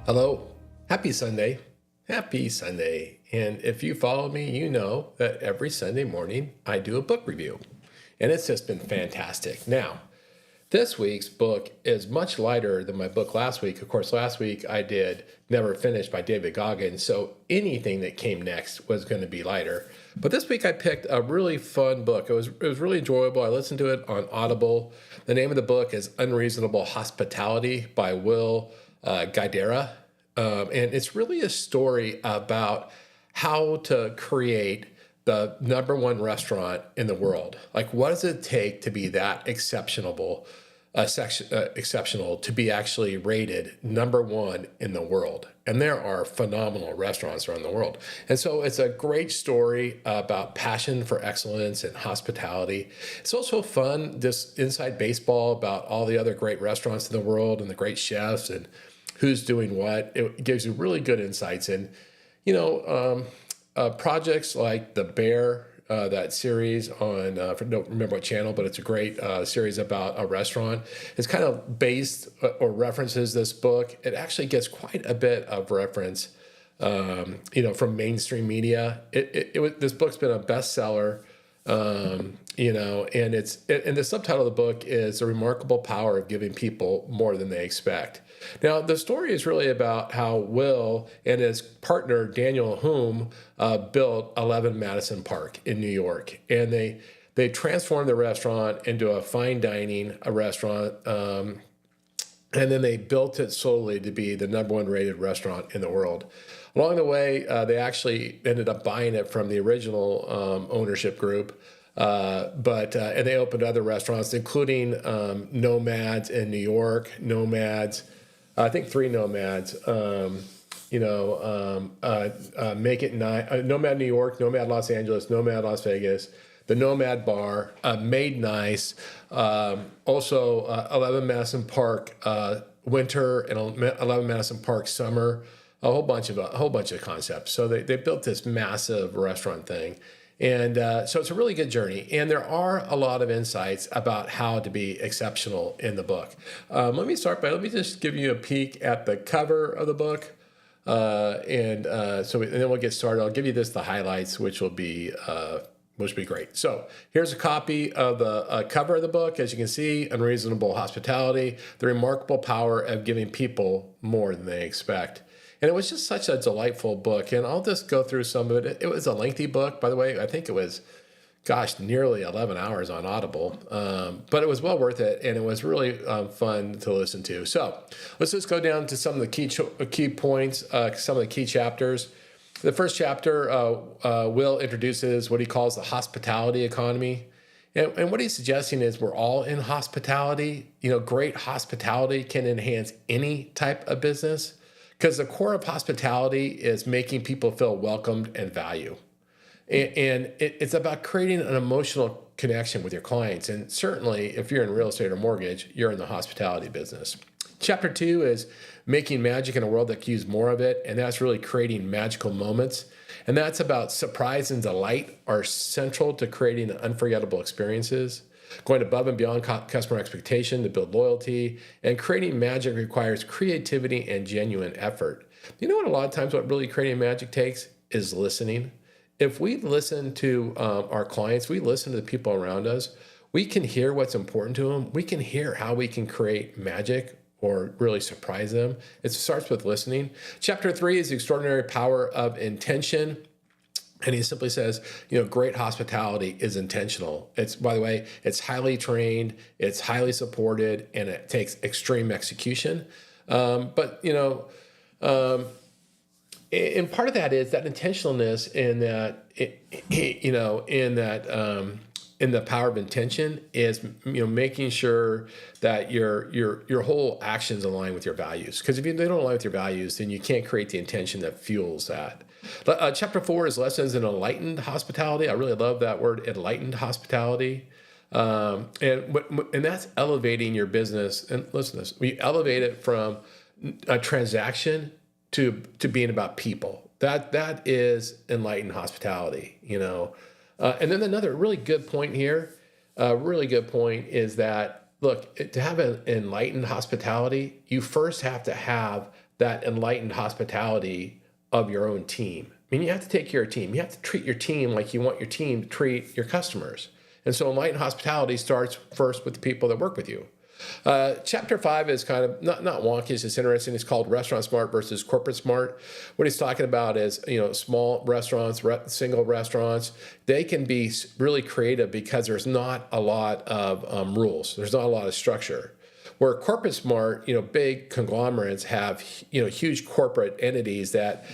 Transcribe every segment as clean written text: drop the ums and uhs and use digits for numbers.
Hello. Happy Sunday. Happy Sunday. And if you follow me, you know that every Sunday morning I do a book review. And it's just been fantastic. Now, this week's book is much lighter than my book last week. Of course, last week I did Never Finished by David Goggins. So anything that came next was going to be lighter. But this week I picked a really fun book. It was really enjoyable. I listened to it on Audible. The name of the book is Unreasonable Hospitality by Will Guidara. And it's really a story about how to create the number one restaurant in the world. Like, what does it take to be that exceptional to be actually rated number one in the world? And there are phenomenal restaurants around the world. And so it's a great story about passion for excellence and hospitality. It's also fun, this inside baseball about all the other great restaurants in the world and the great chefs and who's doing what. It gives you really good insights. And, projects like The Bear, that series on, I don't remember what channel, but it's a great series about a restaurant. It's kind of based or references this book. It actually gets quite a bit of reference, from mainstream media. This book's been a bestseller. And and the subtitle of the book is The Remarkable Power of Giving People More Than They Expect. Now, the story is really about how Will and his partner, Daniel Hume, built 11 Madison Park in New York. And they transformed the restaurant into a fine dining restaurant. And then they built it slowly to be the number one rated restaurant in the world. Along the way, they actually ended up buying it from the original ownership group. And they opened other restaurants, including Nomads in New York, Nomads, I think 3 Nomads, Make It Nice, Nomad New York, Nomad Los Angeles, Nomad Las Vegas, the Nomad Bar, Made Nice, also 11 Madison Park Winter and 11 Madison Park Summer, a whole bunch of concepts. So they built this massive restaurant thing. And so it's a really good journey. And there are a lot of insights about how to be exceptional in the book. Let me just give you a peek at the cover of the book. And then we'll get started. I'll give you the highlights, which will be great. So here's a copy of the cover of the book. As you can see, Unreasonable Hospitality, the remarkable power of giving people more than they expect. And it was just such a delightful book. And I'll just go through some of it. It was a lengthy book, by the way. I think it was, nearly 11 hours on Audible. But it was well worth it. And it was really fun to listen to. So let's just go down to some of the key points, some of the key chapters. The first chapter, Will introduces what he calls the hospitality economy. And what he's suggesting is we're all in hospitality. Great hospitality can enhance any type of business, because the core of hospitality is making people feel welcomed and valued. And it's about creating an emotional connection with your clients. And certainly, if you're in real estate or mortgage, you're in the hospitality business. Chapter 2 is making magic in a world that can use more of it. And that's really creating magical moments. And that's about surprise and delight are central to creating unforgettable experiences. Going above and beyond customer expectation to build loyalty, and creating magic requires creativity and genuine effort. You know what? A lot of times what really creating magic takes is listening. If we listen to our clients, we listen to the people around us, we can hear what's important to them. We can hear how we can create magic or really surprise them. It starts with listening. Chapter 3 is the extraordinary power of intention. And he simply says, great hospitality is intentional. By the way, it's highly trained, it's highly supported, and it takes extreme execution. And part of that is that intentionalness in the power of intention is, making sure that your whole actions align with your values. Because if they don't align with your values, then you can't create the intention that fuels that. Chapter 4 is lessons in enlightened hospitality. I really love that word, enlightened hospitality. And that's elevating your business. And listen to this, we elevate it from a transaction to being about people. That is enlightened hospitality, And then another really good point here, is that, look, to have an enlightened hospitality, you first have to have that enlightened hospitality of your own team. I mean, you have to take care of your team. You have to treat your team like you want your team to treat your customers. And so enlightened hospitality starts first with the people that work with you. Chapter 5 is kind of not wonky, it's just interesting. It's called Restaurant Smart versus Corporate Smart. What he's talking about is, small restaurants, single restaurants, they can be really creative because there's not a lot of rules. There's not a lot of structure. Where corporate smart, big conglomerates have, huge corporate entities that,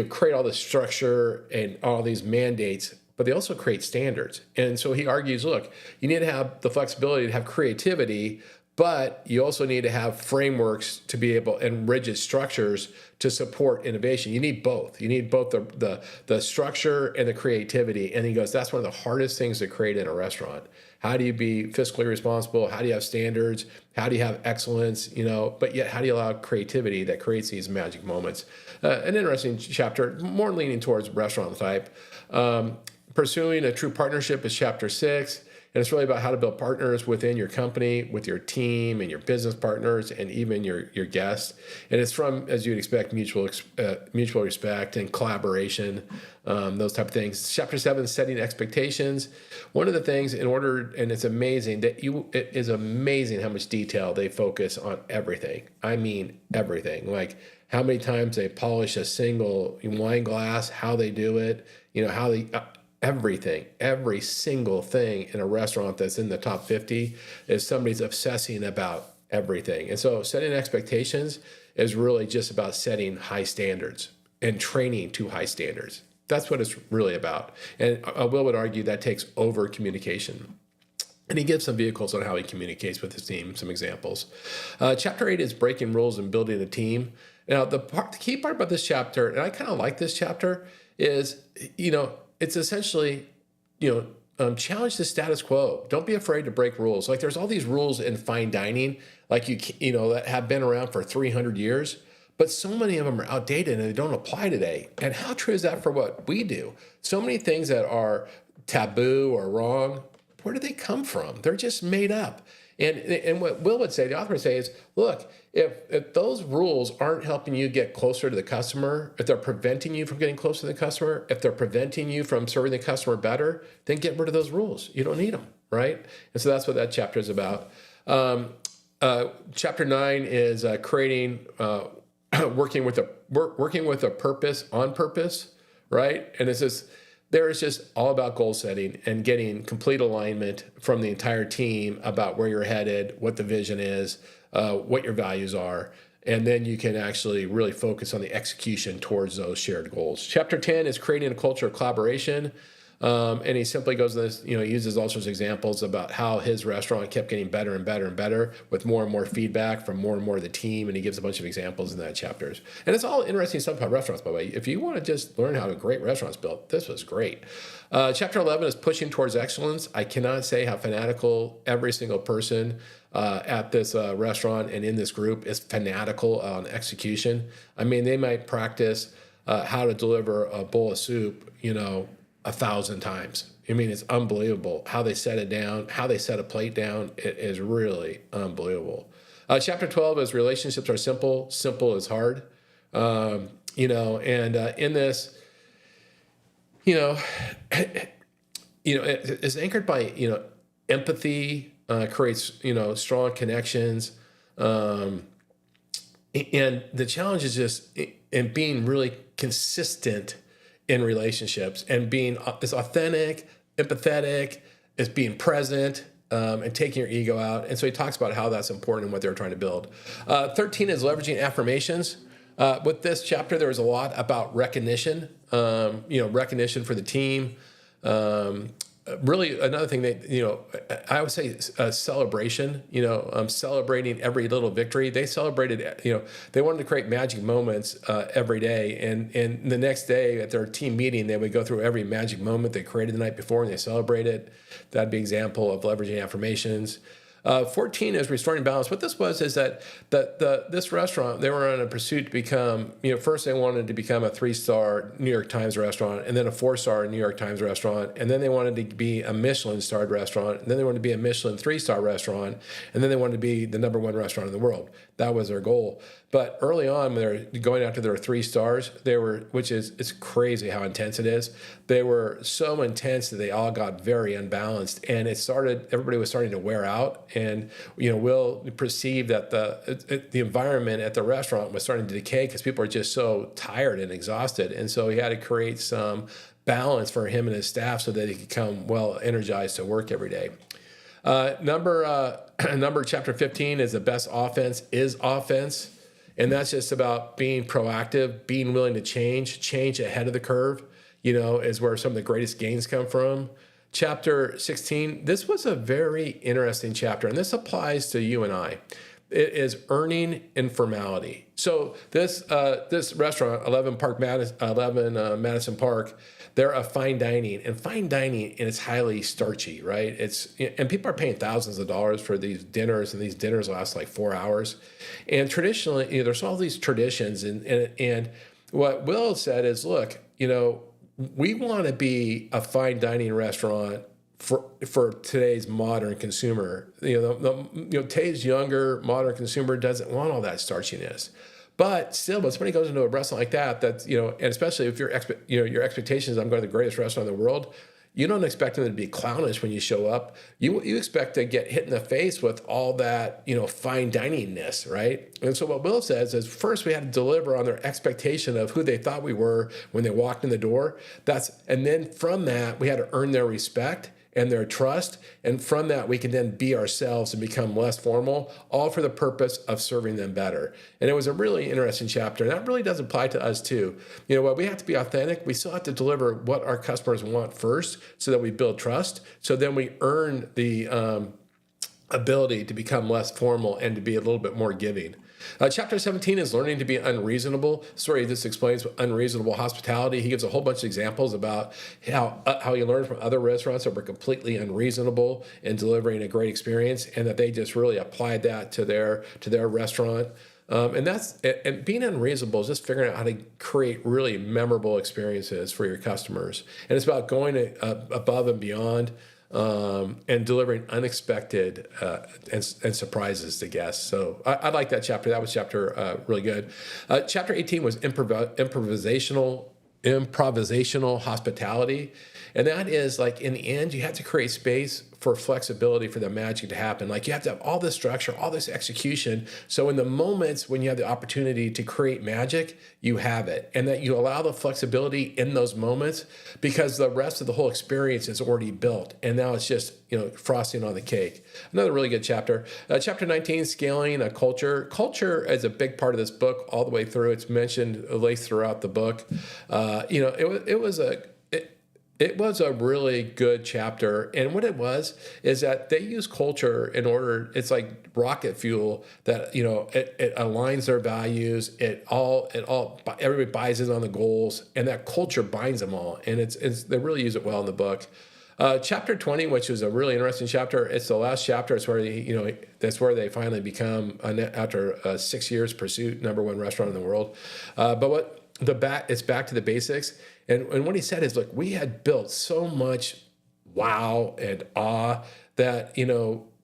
create all this structure and all these mandates, but they also create standards. And so he argues, look, you need to have the flexibility to have creativity, but you also need to have frameworks to be able, and rigid structures to support innovation. You need both. You need both the structure and the creativity. And he goes, that's one of the hardest things to create in a restaurant. How do you be fiscally responsible? How do you have standards? How do you have excellence? But yet how do you allow creativity that creates these magic moments? An interesting chapter, more leaning towards restaurant type. Pursuing a true partnership is chapter 6. And it's really about how to build partners within your company, with your team and your business partners, and even your guests. And it's from, as you'd expect, mutual respect and collaboration, those type of things. Chapter 7, setting expectations. One of the things and it's amazing it is amazing how much detail they focus on everything. I mean, everything. Like how many times they polish a single wine glass, how they do it, how they... everything, every single thing in a restaurant that's in the top 50 is somebody's obsessing about everything. And so setting expectations is really just about setting high standards and training to high standards. That's what it's really about. And Will would argue that takes over communication. And he gives some vehicles on how he communicates with his team, some examples. Chapter 8 is breaking rules and building a team. Now, the key part about this chapter, and I kind of like this chapter, is, it's essentially, challenge the status quo. Don't be afraid to break rules. Like there's all these rules in fine dining, like that have been around for 300 years, but so many of them are outdated and they don't apply today. And how true is that for what we do? So many things that are taboo or wrong, where do they come from? They're just made up. And what Will would say, the author would say is, look, if those rules aren't helping you get closer to the customer, if they're preventing you from getting closer to the customer, if they're preventing you from serving the customer better, then get rid of those rules. You don't need them, right? And so that's what that chapter is about. Chapter 9 is creating, working with a purpose on purpose, right? And it's just, there is just all about goal setting and getting complete alignment from the entire team about where you're headed, what the vision is, what your values are, and then you can actually really focus on the execution towards those shared goals. Chapter 10 is creating a culture of collaboration. And he simply goes to this, he uses all sorts of examples about how his restaurant kept getting better and better and better with more and more feedback from more and more of the team. And he gives a bunch of examples in that chapters. And it's all interesting stuff about restaurants, by the way. If you want to just learn how a great restaurant's built, this was great. Chapter 11 is pushing towards excellence. I cannot say how fanatical every single person at this restaurant and in this group is fanatical on execution. I mean, they might practice how to deliver a bowl of soup, 1,000 times. I mean, it's unbelievable how they set it down, how they set a plate down. It is really unbelievable. Chapter 12 is relationships are simple. Simple is hard. And in this, it's anchored by, empathy, creates, strong connections. And the challenge is just in being really consistent in relationships and being as authentic, empathetic, as being present, and taking your ego out. And so he talks about how that's important and what they're trying to build. 13 is leveraging affirmations. With this chapter, there was a lot about recognition, recognition for the team. Really, another thing that, I would say a celebration, celebrating every little victory. They celebrated, they wanted to create magic moments every day. And the next day at their team meeting, they would go through every magic moment they created the night before and they celebrate it. That'd be an example of leveraging affirmations. 14 is restoring balance. What this was is that this restaurant, they were on a pursuit to become, first they wanted to become a 3-star New York Times restaurant, and then a 4-star New York Times restaurant, and then they wanted to be a Michelin-starred restaurant, and then they wanted to be a Michelin 3-star restaurant, and then they wanted to be the #1 restaurant in the world. That was their goal. But early on, when they're going after their 3 stars, it's crazy how intense it is. They were so intense that they all got very unbalanced, and everybody was starting to wear out. And Will perceived that the environment at the restaurant was starting to decay because people are just so tired and exhausted, and so he had to create some balance for him and his staff so that he could come well energized to work every day. Number chapter 15 is the best offense is offense. And that's just about being proactive, being willing to change ahead of the curve, is where some of the greatest gains come from. Chapter 16, this was a very interesting chapter, and this applies to you and I. It is earning informality. So this restaurant, 11 Madison Park, they're a fine dining, and it's highly starchy, right? And people are paying thousands of dollars for these dinners, and these dinners last like 4 hours. And traditionally, there's all these traditions, and what Will said is, look, we want to be a fine dining restaurant for today's modern consumer. Today's younger modern consumer doesn't want all that starchiness. But still, when somebody goes into a restaurant like that, and especially if your expectation is I'm going to the greatest restaurant in the world, you don't expect them to be clownish when you show up. You expect to get hit in the face with all that, fine diningness, right? And so what Will says is, first we had to deliver on their expectation of who they thought we were when they walked in the door. And then from that, we had to earn their respect and their trust. And from that, we can then be ourselves and become less formal, all for the purpose of serving them better. And it was a really interesting chapter. And that really does apply to us too. While we have to be authentic, we still have to deliver what our customers want first so that we build trust. So then we earn the ability to become less formal and to be a little bit more giving. Chapter 17 is learning to be unreasonable. Sorry, this explains unreasonable hospitality. He gives a whole bunch of examples about how he learned from other restaurants that were completely unreasonable in delivering a great experience, and that they just really applied that to their restaurant. And being unreasonable is just figuring out how to create really memorable experiences for your customers. And it's about going above and beyond. And delivering unexpected and surprises to guests. So I like that chapter. That was chapter really good. Chapter 18 was improvisational hospitality. And that is like, in the end, you have to create space for flexibility for the magic to happen. Like, you have to have all this structure, all this execution. So in the moments when you have the opportunity to create magic, you have it. And that you allow the flexibility in those moments, because the rest of the whole experience is already built. And now it's just, frosting on the cake. Another really good chapter. Chapter 19, scaling a culture. Culture is a big part of this book all the way through. It's mentioned laced throughout the book. It was a really good chapter. And what it was is that they use culture in order, it's like rocket fuel that, it aligns their values. Everybody buys in on the goals, and that culture binds them all. And they really use it well in the book. Chapter 20, which is a really interesting chapter. It's the last chapter. It's where that's where they finally become, after 6 years pursuit, #1 restaurant in the world. It's back to the basics. And what he said is, look, we had built so much wow and awe that,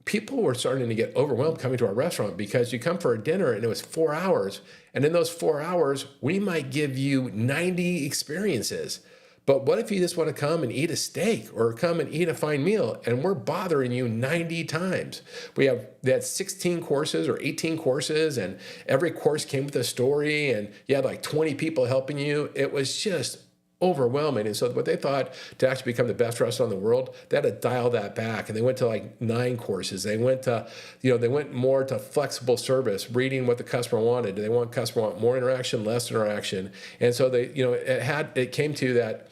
people were starting to get overwhelmed coming to our restaurant, because you come for a dinner and it was 4 hours. And in those 4 hours, we might give you 90 experiences. But what if you just want to come and eat a steak or come and eat a fine meal, and we're bothering you 90 times? They had 16 courses or 18 courses, and every course came with a story, and you had like 20 people helping you. It was just overwhelming. And so what they thought, to actually become the best restaurant in the world, they had to dial that back. And they went to like 9 courses. They went to, they went more to flexible service, reading what the customer wanted. Do they want customer want more interaction, less interaction? And so it came to that.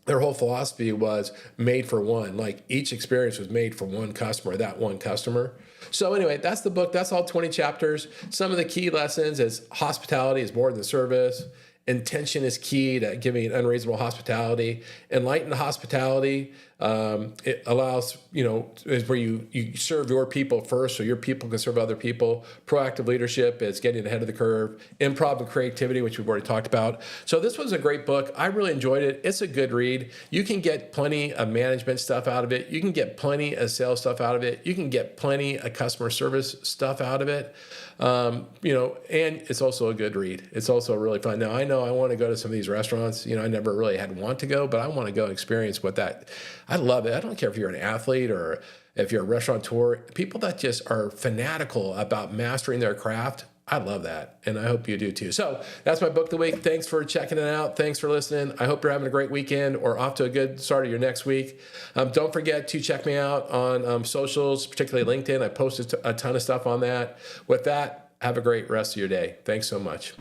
Their whole philosophy was made for one. Like, each experience was made for one customer, that one customer. So anyway, that's the book. That's all 20 chapters. Some of the key lessons is hospitality is more than service. Intention is key to giving unreasonable hospitality. Enlightened hospitality. It allows, is where you serve your people first so your people can serve other people. Proactive leadership is getting ahead of the curve. Improv and creativity, which we've already talked about. So this was a great book. I really enjoyed it. It's a good read. You can get plenty of management stuff out of it. You can get plenty of sales stuff out of it. You can get plenty of customer service stuff out of it. And it's also a good read. It's also really fun. Now, I know I want to go to some of these restaurants. I never really had want to go, but I want to go experience what that. I love it. I don't care if you're an athlete or if you're a restaurateur. People that just are fanatical about mastering their craft, I love that. And I hope you do too. So that's my book of the week. Thanks for checking it out. Thanks for listening. I hope you're having a great weekend or off to a good start of your next week. Don't forget to check me out on socials, particularly LinkedIn. I posted a ton of stuff on that. With that, have a great rest of your day. Thanks so much.